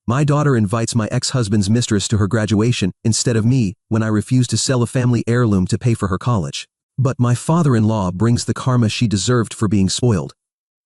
My daughter invites my ex-husband's mistress to her graduation instead of me when I refuse to sell a family heirloom to pay for her college. But my father-in-law brings the karma she deserved for being spoiled.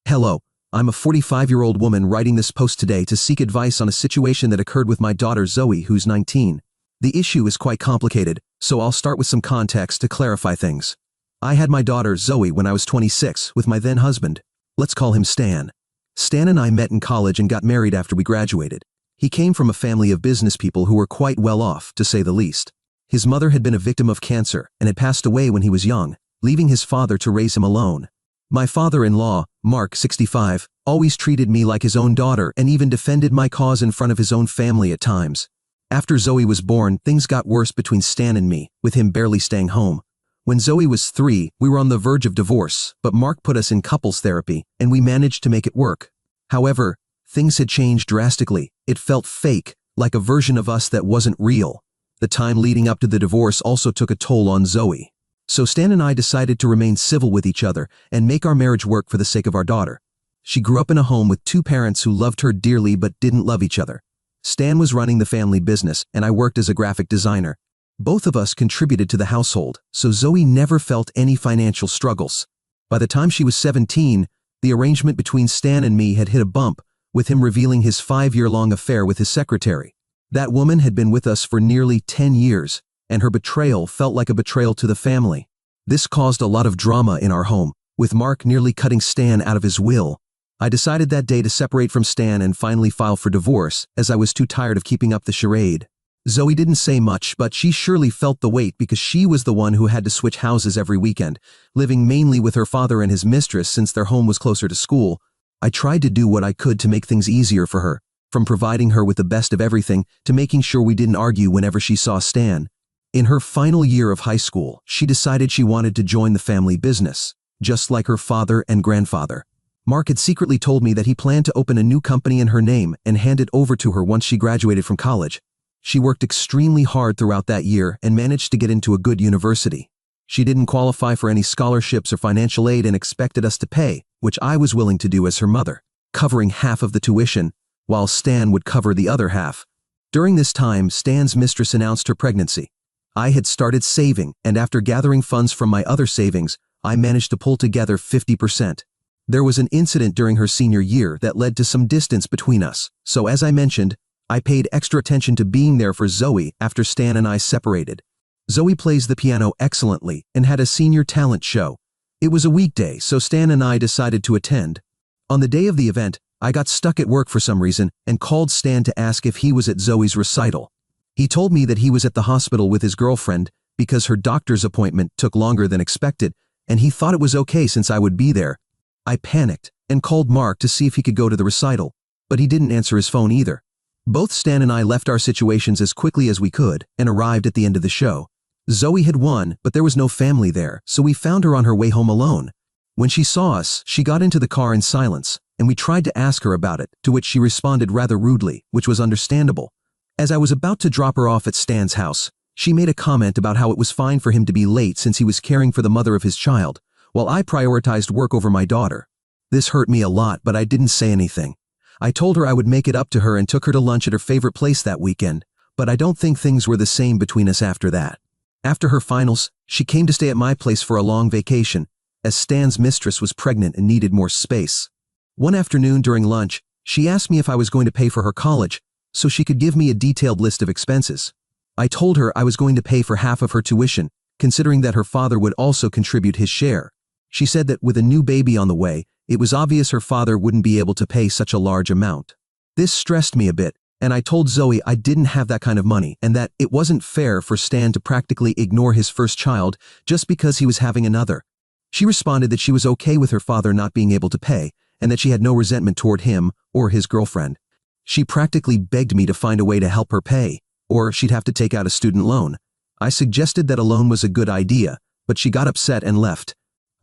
Hello, I'm a 45-year-old woman writing this post today to seek advice on a situation that occurred with my daughter Zoe, who's 19. The issue is quite complicated, so I'll start with some context to clarify things. I had my daughter Zoe when I was 26 with my then husband. Let's call him Stan. Stan and I met in college and got married after we graduated. He came from a family of business people who were quite well off, to say the least. His mother had been a victim of cancer and had passed away when he was young, leaving his father to raise him alone. My father-in-law, Mark, 65, always treated me like his own daughter and even defended my cause in front of his own family at times. After Zoe was born, things got worse between Stan and me, with him barely staying home. When Zoe was 3, we were on the verge of divorce, but Mark put us in couples therapy, and we managed to make it work. However, things had changed drastically. It felt fake, like a version of us that wasn't real. The time leading up to the divorce also took a toll on Zoe. So Stan and I decided to remain civil with each other and make our marriage work for the sake of our daughter. She grew up in a home with 2 parents who loved her dearly but didn't love each other. Stan was running the family business and I worked as a graphic designer. Both of us contributed to the household, so Zoe never felt any financial struggles. By the time she was 17, the arrangement between Stan and me had hit a bump, with him revealing his 5-year-long affair with his secretary. That woman had been with us for nearly 10 years, and her betrayal felt like a betrayal to the family. This caused a lot of drama in our home, with Mark nearly cutting Stan out of his will. I decided that day to separate from Stan and finally file for divorce, as I was too tired of keeping up the charade. Zoe didn't say much, but she surely felt the weight because she was the one who had to switch houses every weekend, living mainly with her father and his mistress since their home was closer to school. I tried to do what I could to make things easier for her, from providing her with the best of everything to making sure we didn't argue whenever she saw Stan. In her final year of high school, she decided she wanted to join the family business, just like her father and grandfather. Mark had secretly told me that he planned to open a new company in her name and hand it over to her once she graduated from college. She worked extremely hard throughout that year and managed to get into a good university. She didn't qualify for any scholarships or financial aid and expected us to pay, which I was willing to do as her mother, covering half of the tuition, while Stan would cover the other half. During this time, Stan's mistress announced her pregnancy. I had started saving, and after gathering funds from my other savings, I managed to pull together 50%. There was an incident during her senior year that led to some distance between us, so as I mentioned, I paid extra attention to being there for Zoe after Stan and I separated. Zoe plays the piano excellently and had a senior talent show. It was a weekday, so Stan and I decided to attend. On the day of the event, I got stuck at work for some reason and called Stan to ask if he was at Zoe's recital. He told me that he was at the hospital with his girlfriend because her doctor's appointment took longer than expected, and he thought it was okay since I would be there. I panicked and called Mark to see if he could go to the recital, but he didn't answer his phone either. Both Stan and I left our situations as quickly as we could and arrived at the end of the show. Zoe had won, but there was no family there, so we found her on her way home alone. When she saw us, she got into the car in silence, and we tried to ask her about it, to which she responded rather rudely, which was understandable. As I was about to drop her off at Stan's house, she made a comment about how it was fine for him to be late since he was caring for the mother of his child, while I prioritized work over my daughter. This hurt me a lot, but I didn't say anything. I told her I would make it up to her and took her to lunch at her favorite place that weekend, but I don't think things were the same between us after that. After her finals, she came to stay at my place for a long vacation, as Stan's mistress was pregnant and needed more space. One afternoon during lunch, she asked me if I was going to pay for her college, so she could give me a detailed list of expenses. I told her I was going to pay for half of her tuition, considering that her father would also contribute his share. She said that with a new baby on the way, it was obvious her father wouldn't be able to pay such a large amount. This stressed me a bit, and I told Zoe I didn't have that kind of money and that it wasn't fair for Stan to practically ignore his first child just because he was having another. She responded that she was okay with her father not being able to pay and that she had no resentment toward him or his girlfriend. She practically begged me to find a way to help her pay, or she'd have to take out a student loan. I suggested that a loan was a good idea, but she got upset and left.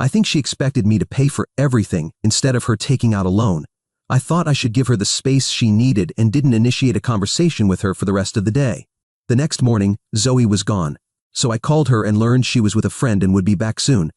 I think she expected me to pay for everything instead of her taking out a loan. I thought I should give her the space she needed and didn't initiate a conversation with her for the rest of the day. The next morning, Zoe was gone, so I called her and learned she was with a friend and would be back soon.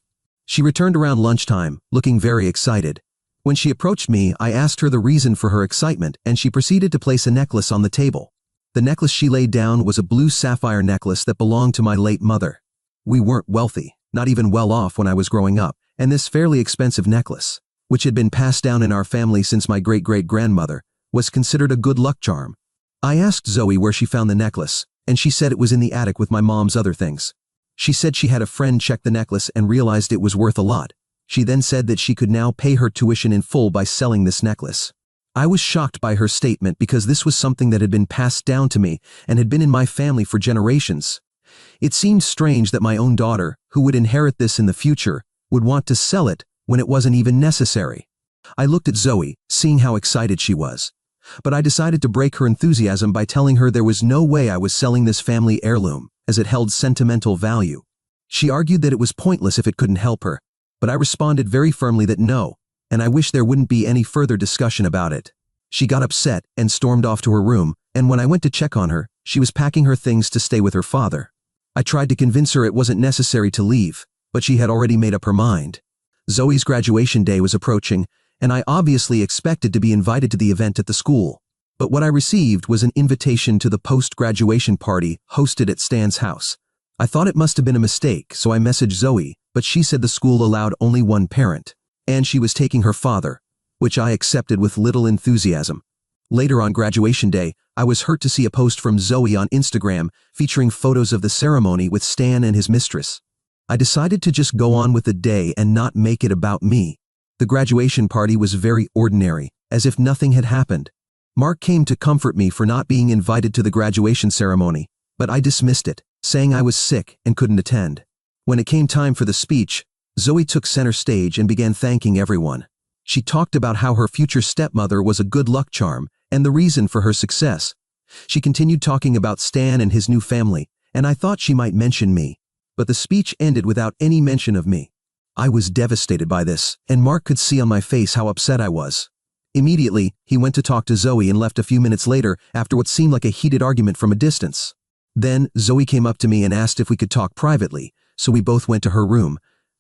She returned around lunchtime, looking very excited. When she approached me, I asked her the reason for her excitement, and she proceeded to place a necklace on the table. The necklace she laid down was a blue sapphire necklace that belonged to my late mother. We weren't wealthy, not even well off when I was growing up, and this fairly expensive necklace, which had been passed down in our family since my great-great-grandmother, was considered a good luck charm. I asked Zoe where she found the necklace, and she said it was in the attic with my mom's other things. She said she had a friend check the necklace and realized it was worth a lot. She then said that she could now pay her tuition in full by selling this necklace. I was shocked by her statement because this was something that had been passed down to me and had been in my family for generations. It seemed strange that my own daughter, who would inherit this in the future, would want to sell it when it wasn't even necessary. I looked at Zoe, seeing how excited she was. But I decided to break her enthusiasm by telling her there was no way I was selling this family heirloom, as it held sentimental value. She argued that it was pointless if it couldn't help her, but I responded very firmly that no, and I wish there wouldn't be any further discussion about it. She got upset and stormed off to her room, and when I went to check on her, she was packing her things to stay with her father. I tried to convince her it wasn't necessary to leave, but she had already made up her mind. Zoe's graduation day was approaching, and I obviously expected to be invited to the event at the school. But what I received was an invitation to the post-graduation party hosted at Stan's house. I thought it must have been a mistake, so I messaged Zoe, but she said the school allowed only one parent, and she was taking her father, which I accepted with little enthusiasm. Later on graduation day, I was hurt to see a post from Zoe on Instagram featuring photos of the ceremony with Stan and his mistress. I decided to just go on with the day and not make it about me. The graduation party was very ordinary, as if nothing had happened. Mark came to comfort me for not being invited to the graduation ceremony, but I dismissed it, saying I was sick and couldn't attend. When it came time for the speech, Zoe took center stage and began thanking everyone. She talked about how her future stepmother was a good luck charm and the reason for her success. She continued talking about Stan and his new family, and I thought she might mention me, but the speech ended without any mention of me. I was devastated by this, and Mark could see on my face how upset I was. Immediately, he went to talk to Zoe and left a few minutes later after what seemed like a heated argument from a distance. Then, Zoe came up to me and asked if we could talk privately, so we both went to her room.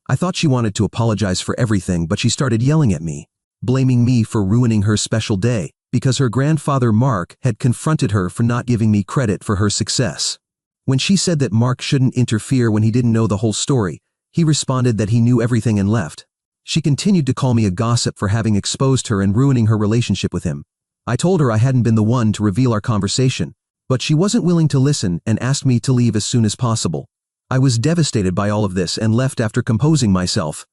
I thought she wanted to apologize for everything, but she started yelling at me, blaming me for ruining her special day, because her grandfather Mark had confronted her for not giving me credit for her success. When she said that Mark shouldn't interfere when he didn't know the whole story, he responded that he knew everything and left. She continued to call me a gossip for having exposed her and ruining her relationship with him. I told her I hadn't been the one to reveal our conversation, but she wasn't willing to listen and asked me to leave as soon as possible. I was devastated by all of this and left after composing myself.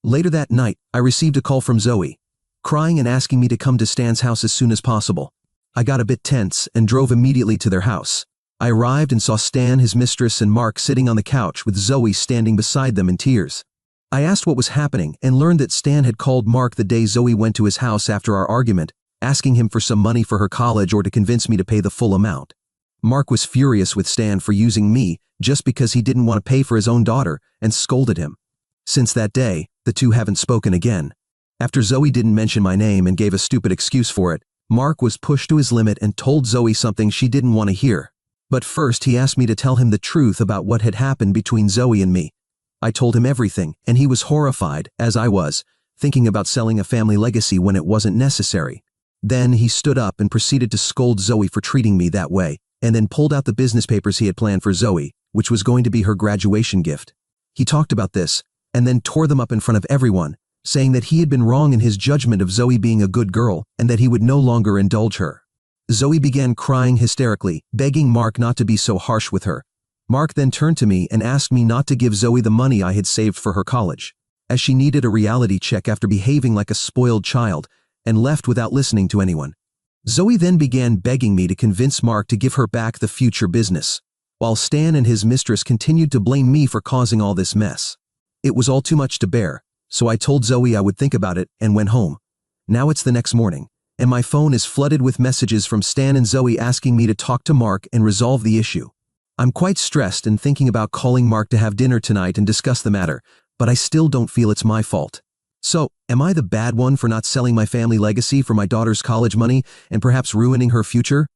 Later that night, I received a call from Zoe, crying and asking me to come to Stan's house as soon as possible. I got a bit tense and drove immediately to their house. I arrived and saw Stan, his mistress, and Mark sitting on the couch with Zoe standing beside them in tears. I asked what was happening and learned that Stan had called Mark the day Zoe went to his house after our argument, asking him for some money for her college or to convince me to pay the full amount. Mark was furious with Stan for using me just because he didn't want to pay for his own daughter and scolded him. Since that day, the two haven't spoken again. After Zoe didn't mention my name and gave a stupid excuse for it, Mark was pushed to his limit and told Zoe something she didn't want to hear. But first he asked me to tell him the truth about what had happened between Zoe and me. I told him everything, and he was horrified, as I was, thinking about selling a family legacy when it wasn't necessary. Then he stood up and proceeded to scold Zoe for treating me that way, and then pulled out the business papers he had planned for Zoe, which was going to be her graduation gift. He talked about this, and then tore them up in front of everyone, saying that he had been wrong in his judgment of Zoe being a good girl and that he would no longer indulge her. Zoe began crying hysterically, begging Mark not to be so harsh with her. Mark then turned to me and asked me not to give Zoe the money I had saved for her college, as she needed a reality check after behaving like a spoiled child, and left without listening to anyone. Zoe then began begging me to convince Mark to give her back the future business, while Stan and his mistress continued to blame me for causing all this mess. It was all too much to bear, so I told Zoe I would think about it and went home. Now it's the next morning, and my phone is flooded with messages from Stan and Zoe asking me to talk to Mark and resolve the issue. I'm quite stressed and thinking about calling Mark to have dinner tonight and discuss the matter, but I still don't feel it's my fault. So, am I the bad one for not selling my family legacy for my daughter's college money and perhaps ruining her future?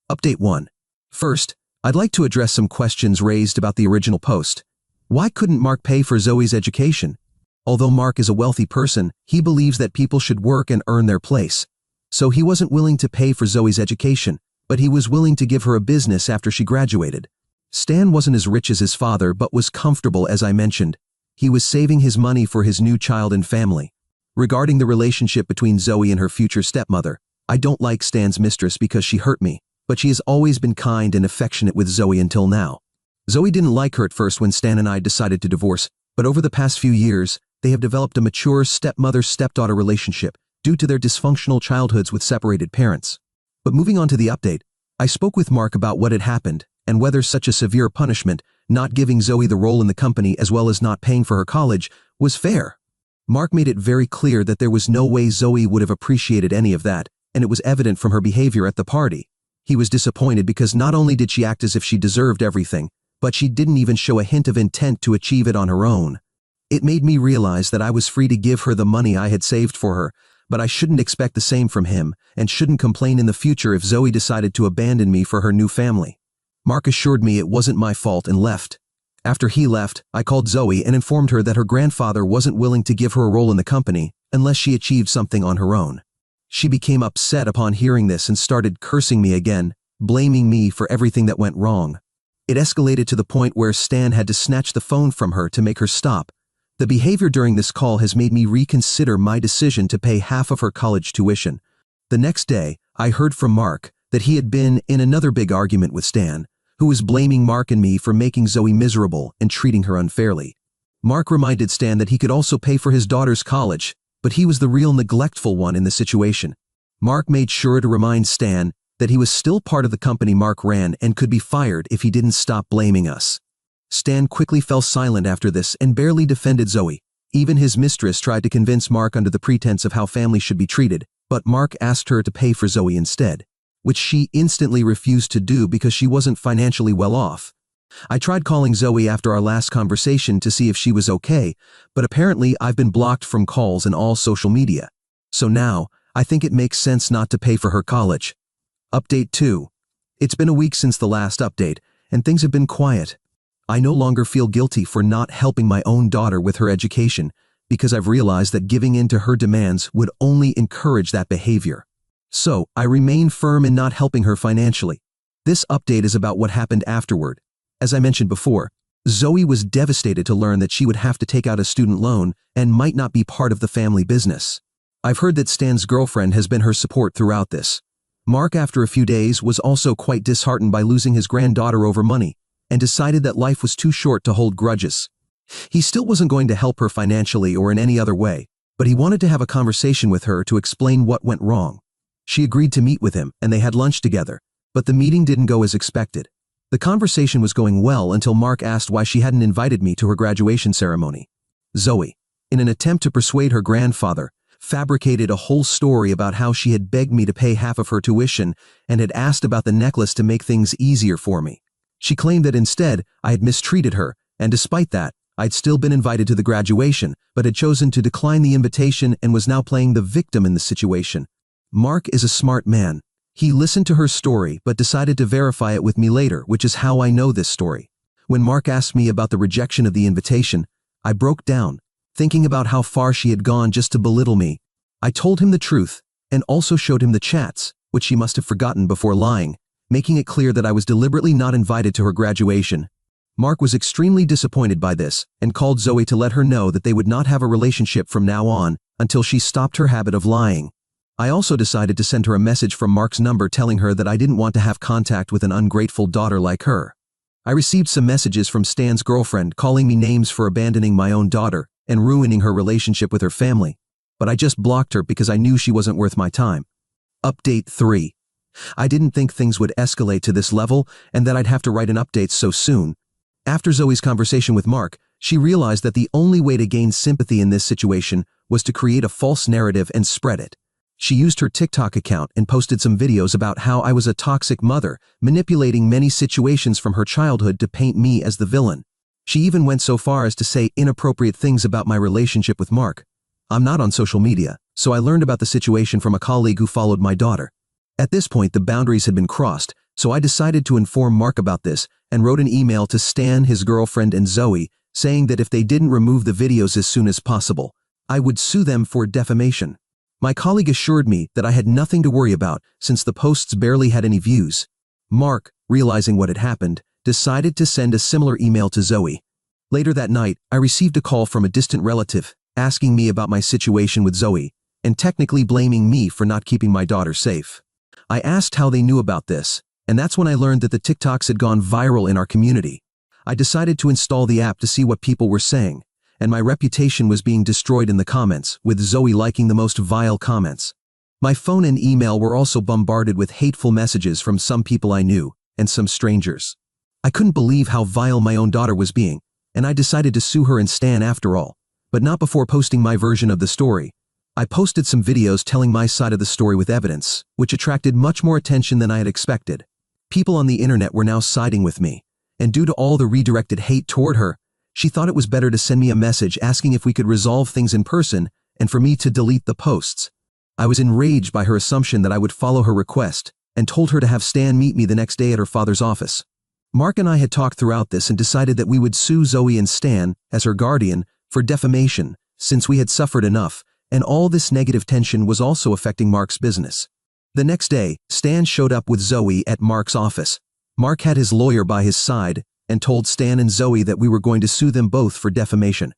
Update 1. First, I'd like to address some questions raised about the original post. Why couldn't Mark pay for Zoe's education? Although Mark is a wealthy person, he believes that people should work and earn their place. So he wasn't willing to pay for Zoe's education, but he was willing to give her a business after she graduated. Stan wasn't as rich as his father but was comfortable, as I mentioned. He was saving his money for his new child and family. Regarding the relationship between Zoe and her future stepmother, I don't like Stan's mistress because she hurt me, but she has always been kind and affectionate with Zoe until now. Zoe didn't like her at first when Stan and I decided to divorce, but over the past few years, they have developed a mature stepmother-stepdaughter relationship due to their dysfunctional childhoods with separated parents. But moving on to the update, I spoke with Mark about what had happened and whether such a severe punishment, not giving Zoe the role in the company as well as not paying for her college, was fair. Mark made it very clear that there was no way Zoe would have appreciated any of that, and it was evident from her behavior at the party. He was disappointed because not only did she act as if she deserved everything, but she didn't even show a hint of intent to achieve it on her own. It made me realize that I was free to give her the money I had saved for her, but I shouldn't expect the same from him and shouldn't complain in the future if Zoe decided to abandon me for her new family. Mark assured me it wasn't my fault and left. After he left, I called Zoe and informed her that her grandfather wasn't willing to give her a role in the company unless she achieved something on her own. She became upset upon hearing this and started cursing me again, blaming me for everything that went wrong. It escalated to the point where Stan had to snatch the phone from her to make her stop. The behavior during this call has made me reconsider my decision to pay half of her college tuition. The next day, I heard from Mark that he had been in another big argument with Stan, who was blaming Mark and me for making Zoe miserable and treating her unfairly. Mark reminded Stan that he could also pay for his daughter's college, but he was the real neglectful one in the situation. Mark made sure to remind Stan that he was still part of the company Mark ran and could be fired if he didn't stop blaming us. Stan quickly fell silent after this and barely defended Zoe. Even his mistress tried to convince Mark under the pretense of how families should be treated, but Mark asked her to pay for Zoe instead, which she instantly refused to do because she wasn't financially well off. I tried calling Zoe after our last conversation to see if she was okay, but apparently I've been blocked from calls and all social media. So now, I think it makes sense not to pay for her college. Update 2. It's been a week since the last update, and things have been quiet. I no longer feel guilty for not helping my own daughter with her education because I've realized that giving in to her demands would only encourage that behavior. So, I remain firm in not helping her financially. This update is about what happened afterward. As I mentioned before, Zoe was devastated to learn that she would have to take out a student loan and might not be part of the family business. I've heard that Stan's girlfriend has been her support throughout this. Mark, after a few days, was also quite disheartened by losing his granddaughter over money, and decided that life was too short to hold grudges. He still wasn't going to help her financially or in any other way, but he wanted to have a conversation with her to explain what went wrong. She agreed to meet with him, and they had lunch together, but the meeting didn't go as expected. The conversation was going well until Mark asked why she hadn't invited me to her graduation ceremony. Zoe, in an attempt to persuade her grandfather, fabricated a whole story about how she had begged me to pay half of her tuition and had asked about the necklace to make things easier for me. She claimed that instead I had mistreated her, and despite that, I'd still been invited to the graduation, but had chosen to decline the invitation and was now playing the victim in the situation. Mark is a smart man. He listened to her story but decided to verify it with me later, which is how I know this story. When Mark asked me about the rejection of the invitation, I broke down, thinking about how far she had gone just to belittle me. I told him the truth, and also showed him the chats, which she must have forgotten before lying, making it clear that I was deliberately not invited to her graduation. Mark was extremely disappointed by this, and called Zoe to let her know that they would not have a relationship from now on until she stopped her habit of lying. I also decided to send her a message from Mark's number telling her that I didn't want to have contact with an ungrateful daughter like her. I received some messages from Stan's girlfriend calling me names for abandoning my own daughter and ruining her relationship with her family, but I just blocked her because I knew she wasn't worth my time. Update 3. I didn't think things would escalate to this level and that I'd have to write an update so soon. After Zoe's conversation with Mark, she realized that the only way to gain sympathy in this situation was to create a false narrative and spread it. She used her TikTok account and posted some videos about how I was a toxic mother, manipulating many situations from her childhood to paint me as the villain. She even went so far as to say inappropriate things about my relationship with Mark. I'm not on social media, so I learned about the situation from a colleague who followed my daughter. At this point, the boundaries had been crossed, so I decided to inform Mark about this and wrote an email to Stan, his girlfriend, and Zoe, saying that if they didn't remove the videos as soon as possible, I would sue them for defamation. My colleague assured me that I had nothing to worry about since the posts barely had any views. Mark, realizing what had happened, decided to send a similar email to Zoe. Later that night, I received a call from a distant relative asking me about my situation with Zoe and technically blaming me for not keeping my daughter safe. I asked how they knew about this, and that's when I learned that the TikToks had gone viral in our community. I decided to install the app to see what people were saying, and my reputation was being destroyed in the comments, with Zoe liking the most vile comments. My phone and email were also bombarded with hateful messages from some people I knew and some strangers. I couldn't believe how vile my own daughter was being, and I decided to sue her and Stan after all, but not before posting my version of the story. I posted some videos telling my side of the story with evidence, which attracted much more attention than I had expected. People on the internet were now siding with me, and due to all the redirected hate toward her, she thought it was better to send me a message asking if we could resolve things in person and for me to delete the posts. I was enraged by her assumption that I would follow her request and told her to have Stan meet me the next day at her father's office. Mark and I had talked throughout this and decided that we would sue Zoe and Stan, as her guardian, for defamation, since we had suffered enough, and all this negative tension was also affecting Mark's business. The next day, Stan showed up with Zoe at Mark's office. Mark had his lawyer by his side and told Stan and Zoe that we were going to sue them both for defamation.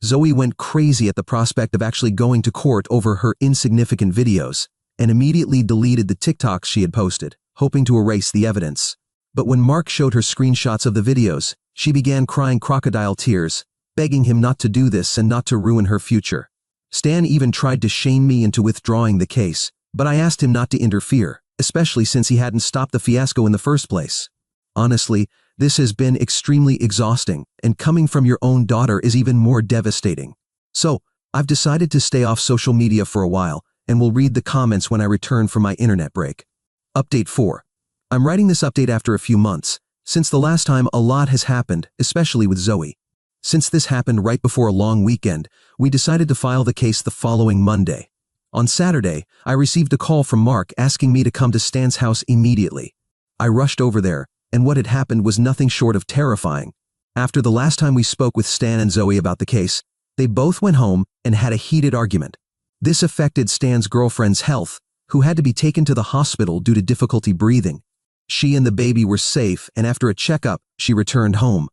Zoe went crazy at the prospect of actually going to court over her insignificant videos and immediately deleted the TikToks she had posted, hoping to erase the evidence. But when Mark showed her screenshots of the videos, she began crying crocodile tears, begging him not to do this and not to ruin her future. Stan even tried to shame me into withdrawing the case, but I asked him not to interfere, especially since he hadn't stopped the fiasco in the first place. Honestly, this has been extremely exhausting, and coming from your own daughter is even more devastating. So, I've decided to stay off social media for a while, and will read the comments when I return from my internet break. Update 4. I'm writing this update after a few months. Since the last time, a lot has happened, especially with Zoe. Since this happened right before a long weekend, we decided to file the case the following Monday. On Saturday, I received a call from Mark asking me to come to Stan's house immediately. I rushed over there, and what had happened was nothing short of terrifying. After the last time we spoke with Stan and Zoe about the case, they both went home and had a heated argument. This affected Stan's girlfriend's health, who had to be taken to the hospital due to difficulty breathing. She and the baby were safe, and after a checkup, she returned home.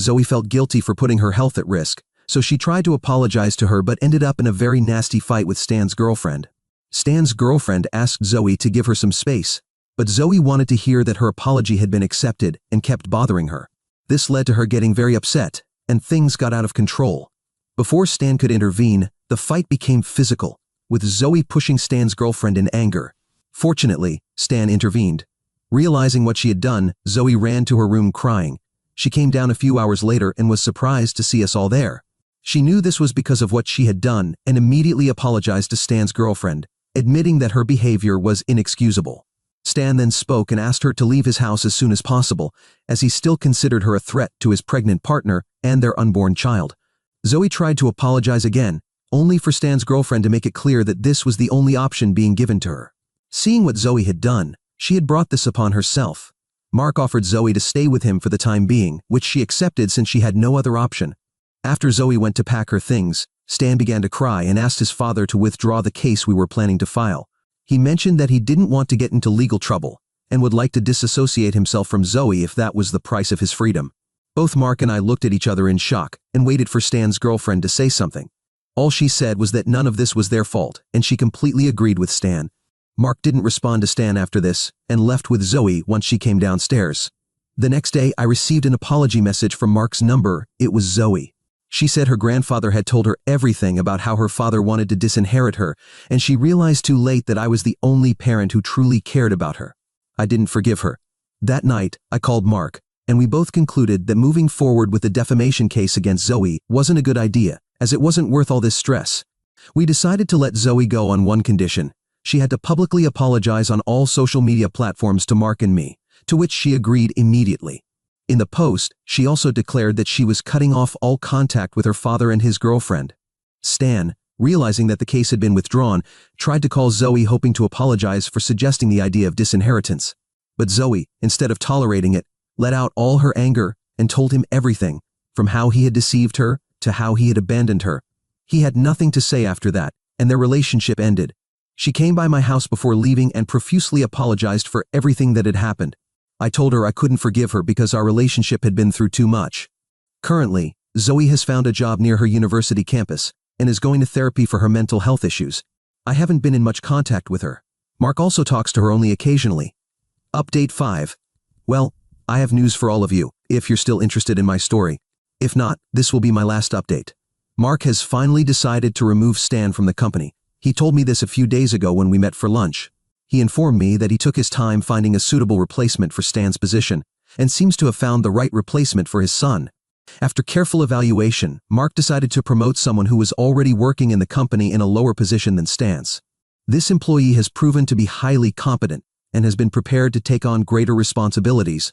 Zoe felt guilty for putting her health at risk, so she tried to apologize to her but ended up in a very nasty fight with Stan's girlfriend. Stan's girlfriend asked Zoe to give her some space, but Zoe wanted to hear that her apology had been accepted and kept bothering her. This led to her getting very upset, and things got out of control. Before Stan could intervene, the fight became physical, with Zoe pushing Stan's girlfriend in anger. Fortunately, Stan intervened. Realizing what she had done, Zoe ran to her room crying. She came down a few hours later and was surprised to see us all there. She knew this was because of what she had done and immediately apologized to Stan's girlfriend, admitting that her behavior was inexcusable. Stan then spoke and asked her to leave his house as soon as possible, as he still considered her a threat to his pregnant partner and their unborn child. Zoe tried to apologize again, only for Stan's girlfriend to make it clear that this was the only option being given to her. Seeing what Zoe had done, she had brought this upon herself. Mark offered Zoe to stay with him for the time being, which she accepted since she had no other option. After Zoe went to pack her things, Stan began to cry and asked his father to withdraw the case we were planning to file. He mentioned that he didn't want to get into legal trouble and would like to disassociate himself from Zoe if that was the price of his freedom. Both Mark and I looked at each other in shock and waited for Stan's girlfriend to say something. All she said was that none of this was their fault, and she completely agreed with Stan. Mark didn't respond to Stan after this and left with Zoe once she came downstairs. The next day, I received an apology message from Mark's number. It was Zoe. She said her grandfather had told her everything about how her father wanted to disinherit her, and she realized too late that I was the only parent who truly cared about her. I didn't forgive her. That night, I called Mark, and we both concluded that moving forward with the defamation case against Zoe wasn't a good idea, as it wasn't worth all this stress. We decided to let Zoe go on one condition. She had to publicly apologize on all social media platforms to Mark and me, to which she agreed immediately. In the post, she also declared that she was cutting off all contact with her father and his girlfriend. Stan, realizing that the case had been withdrawn, tried to call Zoe hoping to apologize for suggesting the idea of disinheritance. But Zoe, instead of tolerating it, let out all her anger and told him everything, From how he had deceived her, to how he had abandoned her. He had nothing to say after that, and their relationship ended. She came by my house before leaving and profusely apologized for everything that had happened. I told her I couldn't forgive her because our relationship had been through too much. Currently, Zoe has found a job near her university campus and is going to therapy for her mental health issues. I haven't been in much contact with her. Mark also talks to her only occasionally. Update 5. Well, I have news for all of you, if you're still interested in my story. If not, this will be my last update. Mark has finally decided to remove Stan from the company. He told me this a few days ago when we met for lunch. He informed me that he took his time finding a suitable replacement for Stan's position, and seems to have found the right replacement for his son. After careful evaluation, Mark decided to promote someone who was already working in the company in a lower position than Stan's. This employee has proven to be highly competent and has been prepared to take on greater responsibilities.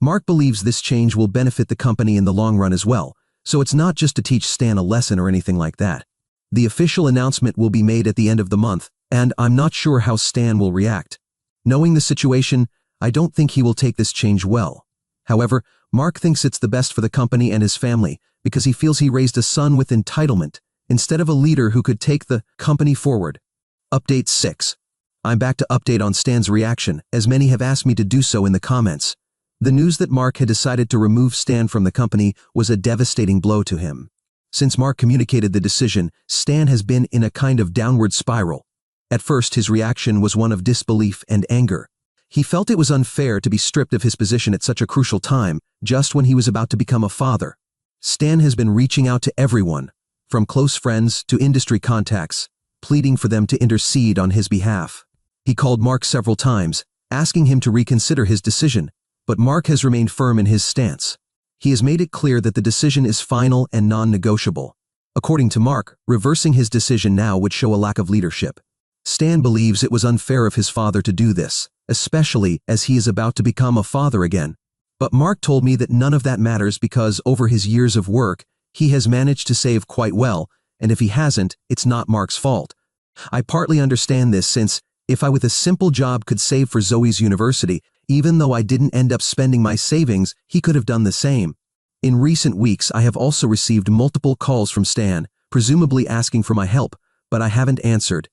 Mark believes this change will benefit the company in the long run as well, so it's not just to teach Stan a lesson or anything like that. The official announcement will be made at the end of the month, and I'm not sure how Stan will react. Knowing the situation, I don't think he will take this change well. However, Mark thinks it's the best for the company and his family because he feels he raised a son with entitlement instead of a leader who could take the company forward. Update 6. I'm back to update on Stan's reaction, as many have asked me to do so in the comments. The news that Mark had decided to remove Stan from the company was a devastating blow to him. Since Mark communicated the decision, Stan has been in a kind of downward spiral. At first, his reaction was one of disbelief and anger. He felt it was unfair to be stripped of his position at such a crucial time, just when he was about to become a father. Stan has been reaching out to everyone, from close friends to industry contacts, pleading for them to intercede on his behalf. He called Mark several times, asking him to reconsider his decision, but Mark has remained firm in his stance. He has made it clear that the decision is final and non-negotiable. According to Mark, reversing his decision now would show a lack of leadership. Stan believes it was unfair of his father to do this, especially as he is about to become a father again. But Mark told me that none of that matters because over his years of work, he has managed to save quite well, and if he hasn't, it's not Mark's fault. I partly understand this since, if I with a simple job could save for Zoe's university, even though I didn't end up spending my savings, he could have done the same. In recent weeks, I have also received multiple calls from Stan, presumably asking for my help, but I haven't answered.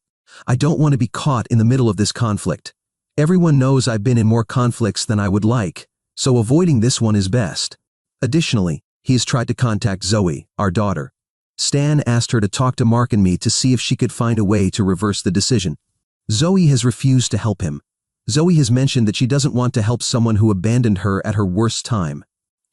I don't want to be caught in the middle of this conflict. Everyone knows I've been in more conflicts than I would like, so avoiding this one is best. Additionally, he has tried to contact Zoe, our daughter. Stan asked her to talk to Mark and me to see if she could find a way to reverse the decision. Zoe has refused to help him. Zoe has mentioned that she doesn't want to help someone who abandoned her at her worst time.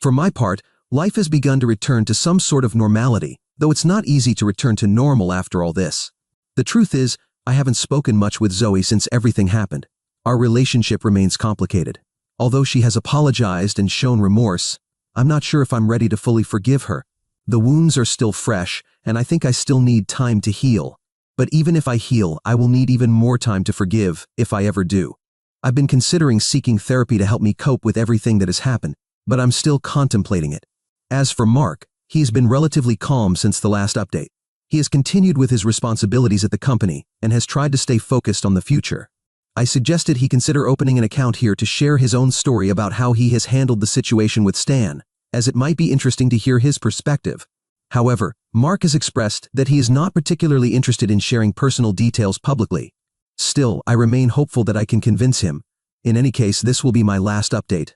For my part, life has begun to return to some sort of normality, though it's not easy to return to normal after all this. The truth is, I haven't spoken much with Zoe since everything happened. Our relationship remains complicated. Although she has apologized and shown remorse, I'm not sure if I'm ready to fully forgive her. The wounds are still fresh, and I think I still need time to heal. But even if I heal, I will need even more time to forgive, if I ever do. I've been considering seeking therapy to help me cope with everything that has happened, but I'm still contemplating it. As for Mark, he has been relatively calm since the last update. He has continued with his responsibilities at the company and has tried to stay focused on the future. I suggested he consider opening an account here to share his own story about how he has handled the situation with Stan, as it might be interesting to hear his perspective. However, Mark has expressed that he is not particularly interested in sharing personal details publicly. Still, I remain hopeful that I can convince him. In any case, this will be my last update.